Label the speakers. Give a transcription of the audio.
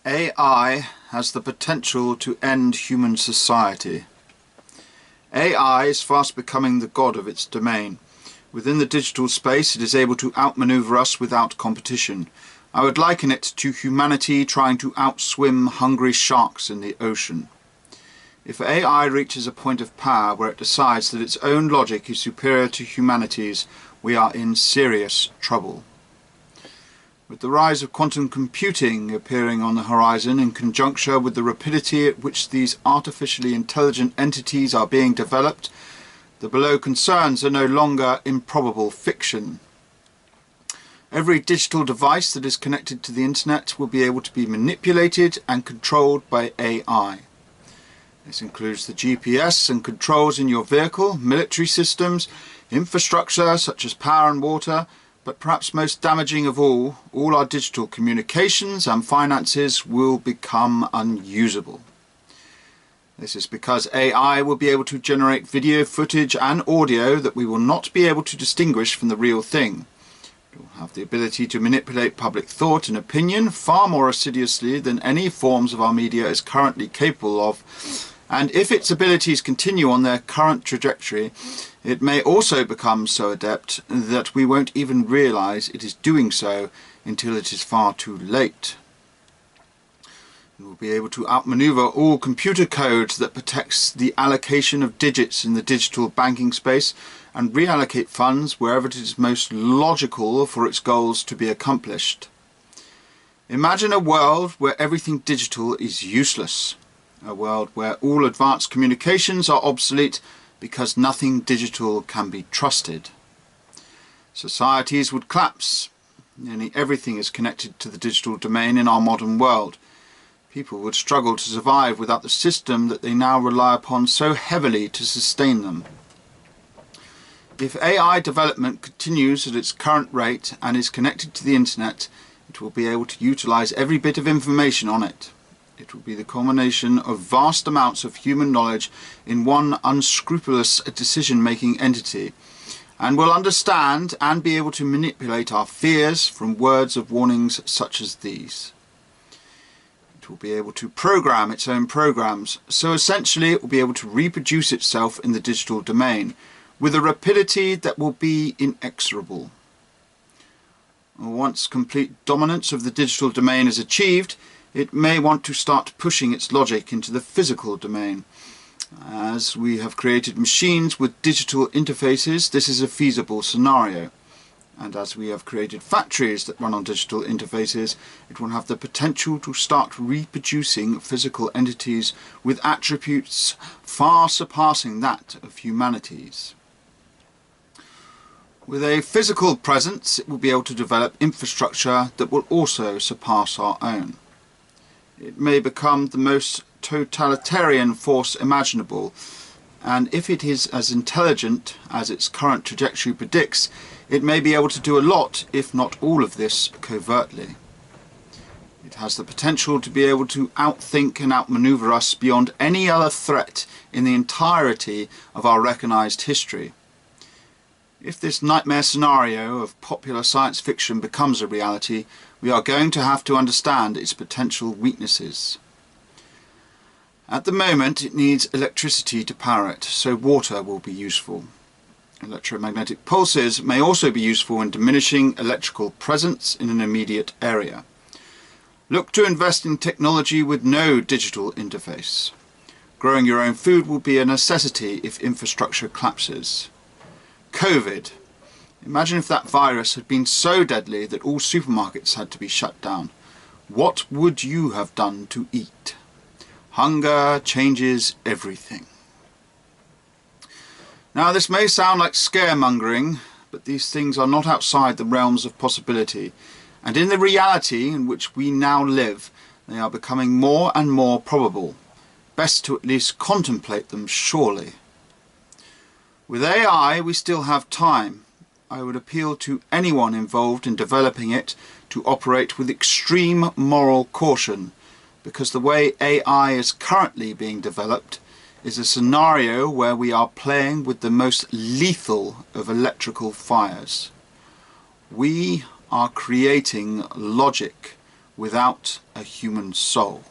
Speaker 1: AI has the potential to end human society. AI is fast becoming the god of its domain. Within the digital space, it is able to outmaneuver us without competition. I would liken it to humanity trying to outswim hungry sharks in the ocean. If AI reaches a point of power where it decides that its own logic is superior to humanity's, we are in serious trouble. With the rise of quantum computing appearing on the horizon in conjuncture with the rapidity at which these artificially intelligent entities are being developed, the below concerns are no longer improbable fiction. Every digital device that is connected to the internet will be able to be manipulated and controlled by AI. This includes the G.P.S. and controls in your vehicle, military systems, infrastructure such as power and water, but perhaps most damaging of all our digital communications and finances will become unusable. This is because AI will be able to generate video footage and audio that we will not be able to distinguish from the real thing. It will have the ability to manipulate public thought and opinion far more assiduously than any forms of our media is currently capable of. And if its abilities continue on their current trajectory, it may also become so adept that we won't even realize it is doing so until it is far too late. It will be able to outmaneuver all computer code that protects the allocation of digits in the digital banking space and reallocate funds wherever it is most logical for its goals to be accomplished. Imagine a world where everything digital is useless. A world where all advanced communications are obsolete because nothing digital can be trusted. Societies would collapse. Nearly everything is connected to the digital domain in our modern world. People would struggle to survive without the system that they now rely upon so heavily to sustain them. If AI development continues at its current rate and is connected to the internet, it will be able to utilize every bit of information on it. It will be the culmination of vast amounts of human knowledge in one unscrupulous decision-making entity, and will understand and be able to manipulate our fears from words of warnings such as these. It will be able to program its own programs, so essentially it will be able to reproduce itself in the digital domain, with a rapidity that will be inexorable. Once complete dominance of the digital domain is achieved, it may want to start pushing its logic into the physical domain. As we have created machines with digital interfaces, this is a feasible scenario. And as we have created factories that run on digital interfaces, it will have the potential to start reproducing physical entities with attributes far surpassing that of humanity's. With a physical presence, it will be able to develop infrastructure that will also surpass our own. It may become the most totalitarian force imaginable, and if it is as intelligent as its current trajectory predicts, it may be able to do a lot, if not all of this, covertly. It has the potential to be able to outthink and outmaneuver us beyond any other threat in the entirety of our recognized history. If this nightmare scenario of popular science fiction becomes a reality, we are going to have to understand its potential weaknesses. At the moment, it needs electricity to power it, so water will be useful. Electromagnetic pulses may also be useful in diminishing electrical presence in an immediate area. Look to invest in technology with no digital interface. Growing your own food will be a necessity if infrastructure collapses. COVID. Imagine if that virus had been so deadly that all supermarkets had to be shut down. What would you have done to eat? Hunger changes everything. Now, this may sound like scaremongering, but these things are not outside the realms of possibility, and in the reality in which we now live, they are becoming more and more probable. Best to at least contemplate them, surely. With AI, we still have time. I would appeal to anyone involved in developing it to operate with extreme moral caution, because the way AI is currently being developed is a scenario where we are playing with the most lethal of electrical fires. We are creating logic without a human soul.